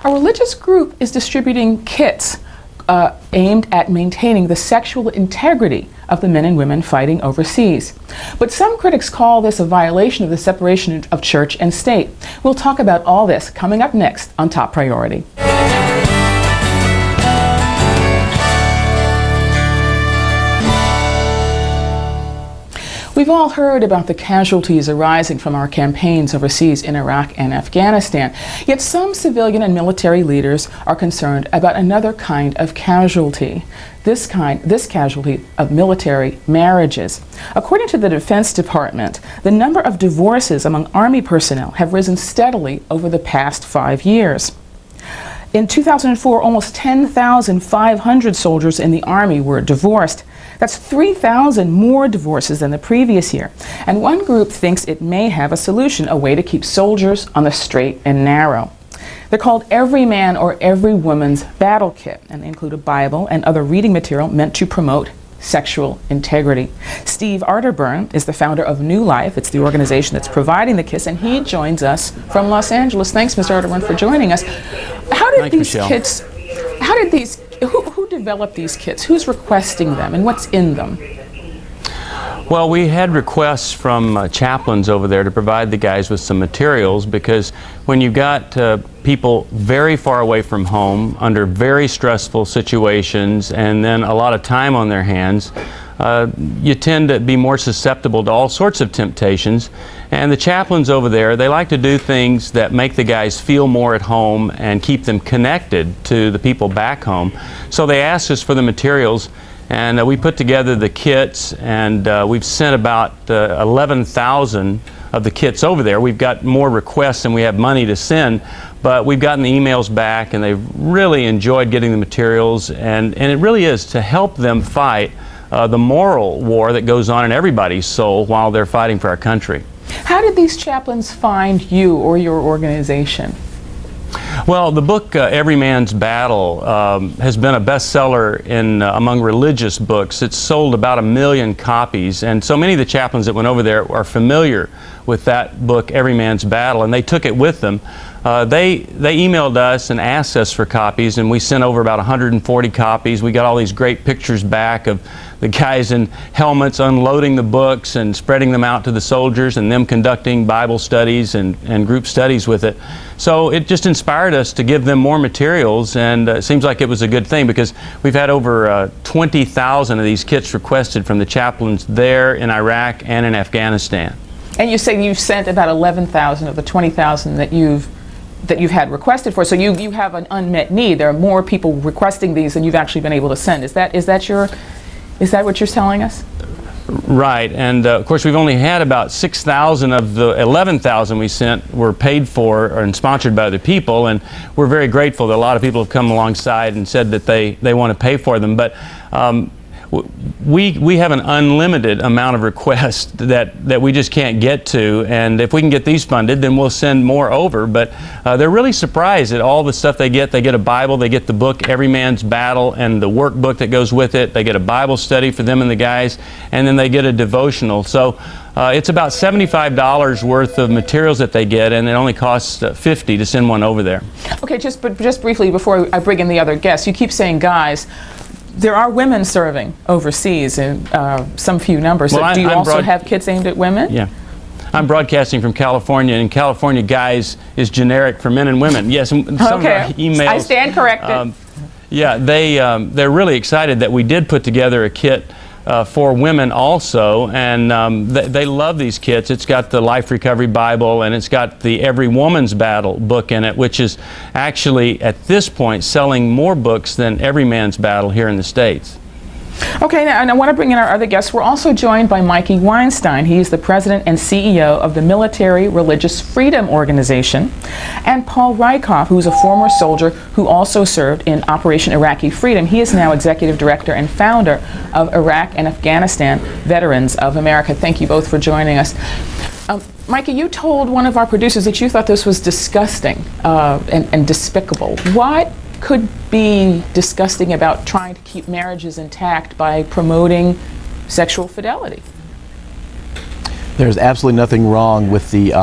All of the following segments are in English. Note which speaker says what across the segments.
Speaker 1: A religious group is distributing kits aimed at maintaining the sexual integrity of the men and women fighting overseas. But some critics call this a violation of the separation of church and state. We'll talk about all this coming up next on Top Priority. We've all heard about the casualties arising from our campaigns overseas in Iraq and Afghanistan. Yet some civilian and military leaders are concerned about another kind of casualty. This casualty of military marriages. According to the Defense Department, the number of divorces among Army personnel have risen steadily over the past 5 years. In 2004, almost 10,500 soldiers in the Army were divorced. That's 3,000 more divorces than the previous year. And one group thinks it may have a solution, a way to keep soldiers on the straight and narrow. They're called Every Man or Every Woman's Battle Kit, and they include a Bible and other reading material meant to promote sexual integrity. Steve Arterburn is the founder of New Life. It's the organization that's providing the kits, and he joins us from Los Angeles. Thanks, Mr. Arterburn, for joining us. How did these kits, who developed these kits? Who's requesting them, and what's in them?
Speaker 2: Well, we had requests from chaplains over there to provide the guys with some materials, because when you've got people very far away from home under very stressful situations and then a lot of time on their hands, you tend to be more susceptible to all sorts of temptations. And the chaplains over there, they like to do things that make the guys feel more at home and keep them connected to the people back home. So they asked us for the materials, and we put together the kits, and we've sent about 11,000 of the kits over there. We've got more requests than we have money to send, but we've gotten the emails back, and they've really enjoyed getting the materials, and it really is to help them fight the moral war that goes on in everybody's soul while they're fighting for our country.
Speaker 1: How did these chaplains find you or your organization?
Speaker 2: Well, the book Every Man's Battle has been a bestseller among religious books. It's sold about 1 million copies, and so many of the chaplains that went over there are familiar with that book, Every Man's Battle, and they took it with them. They emailed us and asked us for copies, and we sent over about 140 copies. We got all these great pictures back of the guys in helmets unloading the books and spreading them out to the soldiers, and them conducting Bible studies and group studies with it. So it just inspired us to give them more materials, and it seems like it was a good thing, because we've had over 20,000 of these kits requested from the chaplains there in Iraq and in Afghanistan.
Speaker 1: And you say you've sent about 11,000 of the 20,000 that you've had requested for. So you have an unmet need. There are more people requesting these than you've actually been able to send. Is that what you're telling us?
Speaker 2: Right, and of course we've only had about 6,000 of the 11,000 we sent were paid for and sponsored by other people, and we're very grateful that a lot of people have come alongside and said that they want to pay for them. But we have an unlimited amount of requests that we just can't get to, and if we can get these funded, then we'll send more over. But they're really surprised at all the stuff they get. They get a Bible, they get the book Every Man's Battle and the workbook that goes with it. They get a Bible study for them and the guys, and then they get a devotional. So it's about $75 worth of materials that they get, and it only costs $50 to send one over there.
Speaker 1: Okay, just briefly before I bring in the other guests, you keep saying guys. There are women serving overseas in some few numbers.
Speaker 2: Well,
Speaker 1: so do you also have kits aimed at women?
Speaker 2: Yeah. I'm broadcasting from California, and California guys is generic for men and women. Yes, some of our emails.
Speaker 1: I stand corrected.
Speaker 2: Yeah, they're really excited that we did put together a kit for women also, and they love these kits. It's got the Life Recovery Bible, and it's got the Every Woman's Battle book in it, which is actually at this point selling more books than Every Man's Battle here in the States.
Speaker 1: Okay, now, and I want to bring in our other guests. We're also joined by Mikey Weinstein. He's the president and CEO of the Military Religious Freedom Organization, and Paul Rykoff, who's a former soldier who also served in Operation Iraqi Freedom. He is now executive director and founder of Iraq and Afghanistan Veterans of America. Thank you both for joining us. Mikey, you told one of our producers that you thought this was disgusting and despicable. What could be disgusting about trying to keep marriages intact by promoting sexual fidelity?
Speaker 3: There's absolutely nothing wrong with the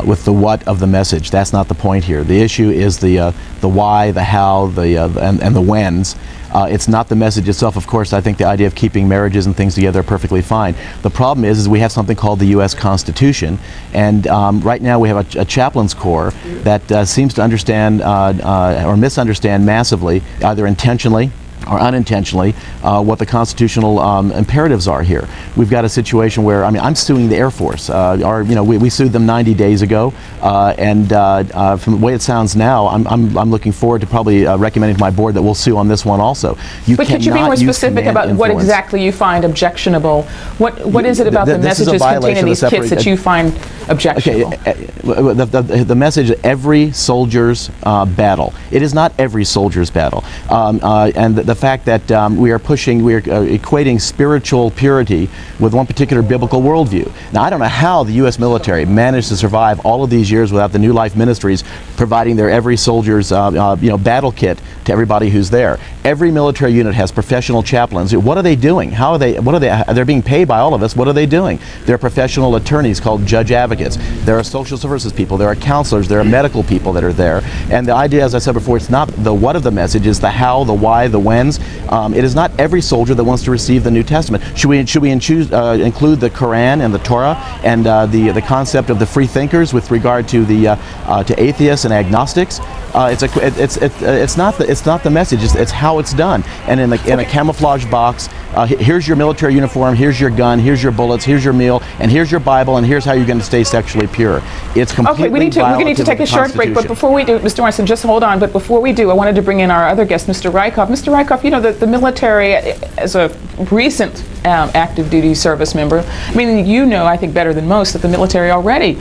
Speaker 3: with the what of the message. That's not the point here. The issue is the why, the how, and the whens. It's not the message itself. Of course, I think the idea of keeping marriages and things together are perfectly fine. The problem is we have something called the U.S. Constitution, and right now we have a chaplain's corps that seems to understand or misunderstand massively, either intentionally or unintentionally, what the constitutional imperatives are here. We've got a situation where, I mean, I'm suing the Air Force. We sued them 90 days ago, and from the way it sounds now, I'm looking forward to probably recommending to my board that we'll sue on this one also.
Speaker 1: But could you be more specific about what exactly you find objectionable? What is it about the messages contained in these kits that you find objectionable?
Speaker 3: Okay, the message, every soldier's battle. It is not every soldier's battle. And the fact that we are equating spiritual purity with one particular biblical worldview. Now, I don't know how the U.S. military managed to survive all of these years without the New Life Ministries providing their every soldier's battle kit to everybody who's there. Every military unit has professional chaplains. What are they doing? They're being paid by all of us. What are they doing? They're professional attorneys called judge advocates. There are social services people. There are counselors. There are medical people that are there. And the idea, as I said before, it's not the what of the message, it's the how, the why, the when. It is not every soldier that wants to receive the New Testament. Should we include the Quran and the Torah and the concept of the free thinkers with regard to to atheists and agnostics? It's not the message. It's how it's done. And in a camouflage box, here's your military uniform, here's your gun, here's your bullets, here's your meal, and here's your Bible, and here's how you're going to stay sexually pure. It's completely
Speaker 1: we need to take a short break. But before we do, Mr. Weinstein, just hold on. But before we do, I wanted to bring in our other guest, Mr. Rykoff. Mr. Rykoff, you know, the military, as a recent active duty service member, I mean, you know, I think better than most, that the military already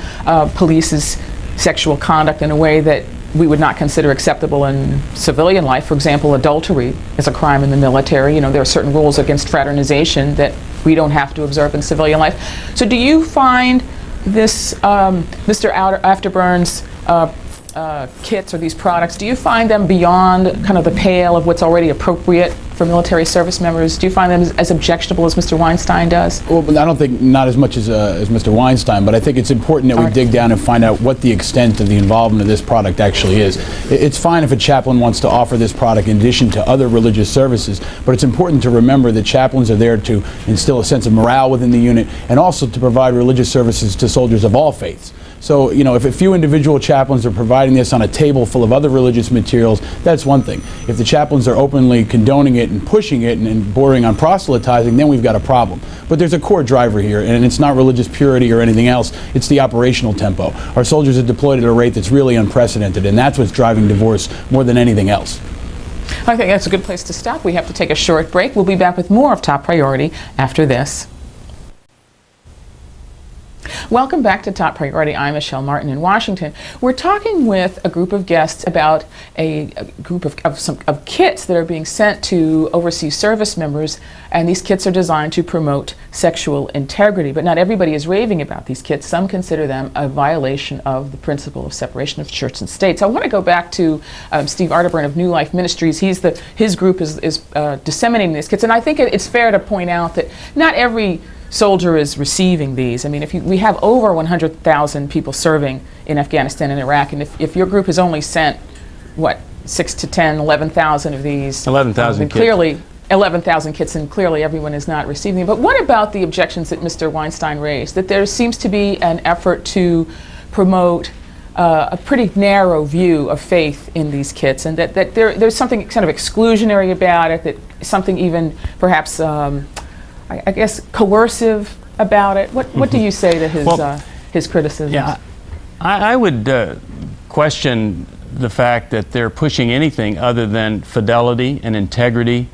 Speaker 1: polices sexual conduct in a way that we would not consider acceptable in civilian life. For example, adultery is a crime in the military. You know, there are certain rules against fraternization that we don't have to observe in civilian life. So do you find this, Mr. Afterburn's kits or these products, do you find them beyond kind of the pale of what's already appropriate for military service members? Do you find them as objectionable as Mr. Weinstein does?
Speaker 4: Well, I don't think not as much as Mr. Weinstein, but I think it's important that we dig down and find out what the extent of the involvement of this product actually is. It's fine if a chaplain wants to offer this product in addition to other religious services, but it's important to remember that chaplains are there to instill a sense of morale within the unit and also to provide religious services to soldiers of all faiths. So, you know, if a few individual chaplains are providing this on a table full of other religious materials, that's one thing. If the chaplains are openly condoning it and pushing it and bordering on proselytizing, then we've got a problem. But there's a core driver here, and it's not religious purity or anything else. It's the operational tempo. Our soldiers are deployed at a rate that's really unprecedented, and that's what's driving divorce more than anything else.
Speaker 1: I think that's a good place to stop. We have to take a short break. We'll be back with more of Top Priority after this. Welcome back to Top Priority. I'm Michelle Martin in Washington. We're talking with a group of guests about a group of kits that are being sent to overseas service members, and these kits are designed to promote sexual integrity. But not everybody is raving about these kits. Some consider them a violation of the principle of separation of church and state. So I want to go back to Steve Arterburn of New Life Ministries. His group is disseminating these kits, and I think it's fair to point out that not every soldier is receiving these. I mean, we have over 100,000 people serving in Afghanistan and Iraq, and if your group has only sent, 6 to 10, 11,000 of these.
Speaker 2: 11,000 kits.
Speaker 1: Clearly, 11,000 kits, and clearly everyone is not receiving them. But what about the objections that Mr. Weinstein raised, that there seems to be an effort to promote a pretty narrow view of faith in these kits, and that there's something kind of exclusionary about it, that something even perhaps I guess coercive about it. What do you say to his criticisms?
Speaker 2: Yeah, I would question the fact that they're pushing anything other than fidelity and integrity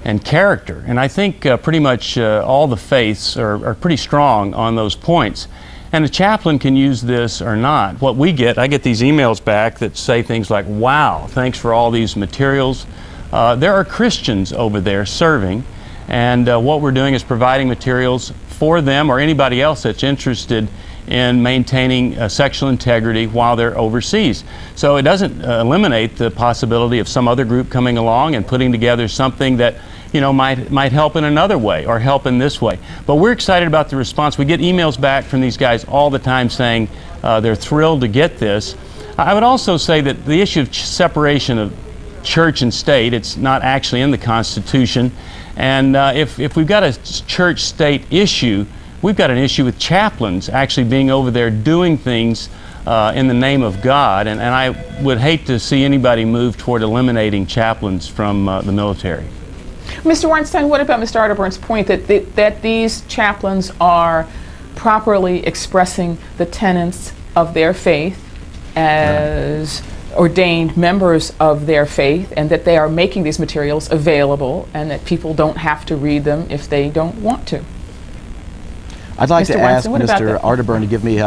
Speaker 2: and character. And I think pretty much all the faiths are pretty strong on those points. And a chaplain can use this or not. What I get these emails back that say things like, wow, thanks for all these materials. There are Christians over there serving. And what we're doing is providing materials for them or anybody else that's interested in maintaining sexual integrity while they're overseas. So it doesn't eliminate the possibility of some other group coming along and putting together something that might help in another way or help in this way. But we're excited about the response. We get emails back from these guys all the time saying they're thrilled to get this. I would also say that the issue of separation of church and state, it's not actually in the Constitution. And if we've got a church-state issue, we've got an issue with chaplains actually being over there doing things in the name of God. And I would hate to see anybody move toward eliminating chaplains from the military.
Speaker 1: Mr. Weinstein, what about Mr. Arterburn's point that these chaplains are properly expressing the tenets of their faith as ordained members of their faith, and that they are making these materials available and that people don't have to read them if they don't want to?
Speaker 3: I'd like to ask
Speaker 1: Mr.
Speaker 3: Arterburn to give me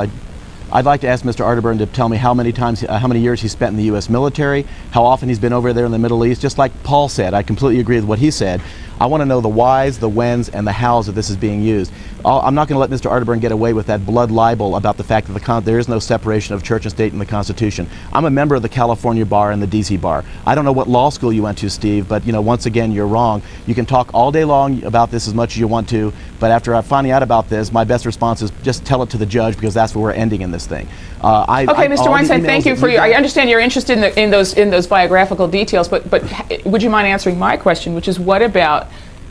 Speaker 3: I'd like to ask Mr. Arterburn to tell me how many years he spent in the U.S. military, how often he's been over there in the Middle East. Just like Paul said, I completely agree with what he said. I want to know the whys, the whens, and the hows that this is being used. I'm not going to let Mr. Arterburn get away with that blood libel about the fact that there is no separation of church and state in the Constitution. I'm a member of the California bar and the D.C. bar. I don't know what law school you went to, Steve, but once again, you're wrong. You can talk all day long about this as much as you want to, but after finding out about this, my best response is just tell it to the judge, because that's where we're ending in this thing.
Speaker 1: Okay, Mr. Weinstein, thank you for I understand you're interested in those biographical details, but would you mind answering my question, which is what about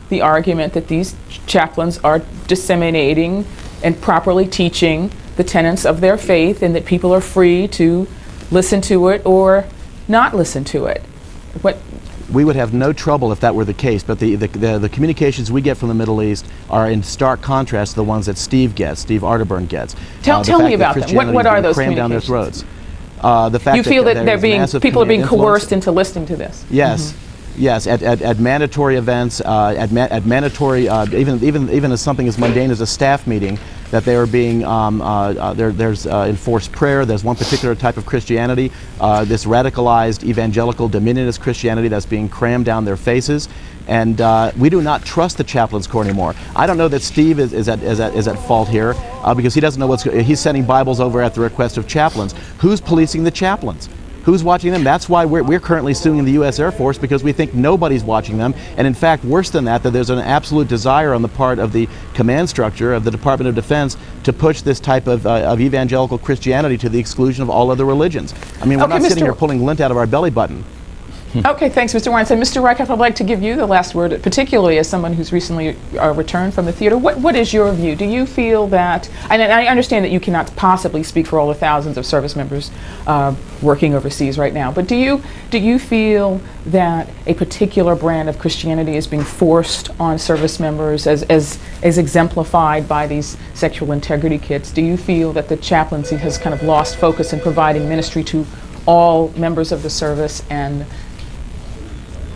Speaker 1: the argument that these chaplains are disseminating and properly teaching the tenets of their faith, and that people are free to listen to it or not listen to it?
Speaker 3: We would have no trouble if that were the case, but the communications we get from the Middle East are in stark contrast to the ones that Steve Arterburn gets.
Speaker 1: Tell me about them. What are those communications? Down their throats.
Speaker 3: The fact
Speaker 1: you feel that people are being coerced into listening to this?
Speaker 3: Yes. Mm-hmm. Yes, at mandatory events, at mandatory, even as something as mundane as a staff meeting, that they are being, there's enforced prayer. There's one particular type of Christianity, this radicalized evangelical dominionist Christianity that's being crammed down their faces. And we do not trust the chaplains corps anymore. I don't know that Steve is at fault here, because he doesn't know he's sending Bibles over at the request of chaplains. Who's policing the chaplains? Who's watching them? That's why we're currently suing the U.S. Air Force, because we think nobody's watching them. And in fact, worse than that there's an absolute desire on the part of the command structure of the Department of Defense to push this type of evangelical Christianity to the exclusion of all other religions. I mean, we're not sitting here pulling lint out of our belly button.
Speaker 1: Okay, thanks, Mr. Weinstein. Mr. Reichert, I'd like to give you the last word, particularly as someone who's recently returned from the theater. What is your view? Do you feel that, and I understand that you cannot possibly speak for all the thousands of service members working overseas right now, but do you feel that a particular brand of Christianity is being forced on service members as exemplified by these sexual integrity kits? Do you feel that the chaplaincy has kind of lost focus in providing ministry to all members of the service? And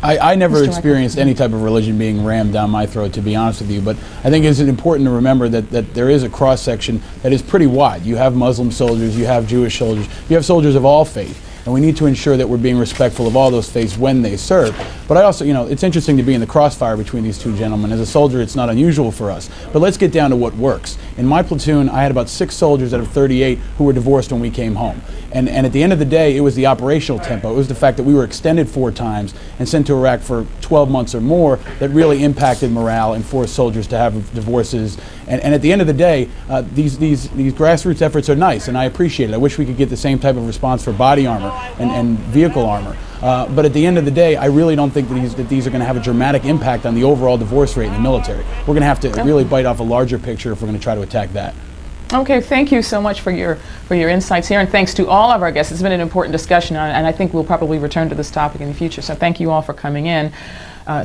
Speaker 4: I never experienced any type of religion being rammed down my throat, to be honest with you, but I think it's important to remember that there is a cross-section that is pretty wide. You have Muslim soldiers, you have Jewish soldiers, you have soldiers of all faith, and we need to ensure that we're being respectful of all those faiths when they serve. But I also, it's interesting to be in the crossfire between these two gentlemen. As a soldier, it's not unusual for us. But let's get down to what works. In my platoon, I had about 6 soldiers out of 38 who were divorced when we came home. And at the end of the day, it was the operational tempo. It was the fact that we were extended 4 times and sent to Iraq for 12 months or more that really impacted morale and forced soldiers to have divorces. And at the end of the day, these grassroots efforts are nice, and I appreciate it. I wish we could get the same type of response for body armor and vehicle armor. But at the end of the day, I really don't think that these are going to have a dramatic impact on the overall divorce rate in the military. We're going to have to really bite off a larger picture if we're going to try to attack that.
Speaker 1: Okay, thank you so much for your insights here, and thanks to all of our guests. It's been an important discussion, and I think we'll probably return to this topic in the future. So thank you all for coming in.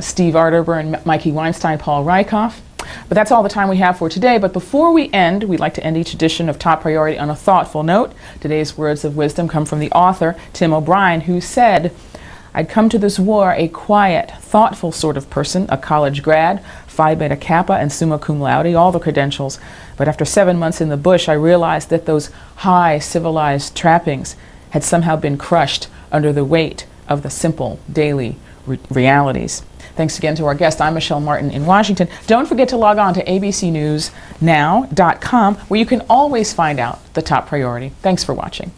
Speaker 1: Steve Arterburn, Mikey Weinstein, Paul Rykoff. But that's all the time we have for today. But before we end, we'd like to end each edition of Top Priority on a thoughtful note. Today's words of wisdom come from the author, Tim O'Brien, who said, "I'd come to this war a quiet, thoughtful sort of person, a college grad, Phi Beta Kappa and summa cum laude, all the credentials. But after 7 months in the bush, I realized that those high civilized trappings had somehow been crushed under the weight of the simple daily realities." Thanks again to our guest. I'm Michelle Martin in Washington. Don't forget to log on to ABCNewsNow.com, where you can always find out the top priority. Thanks for watching.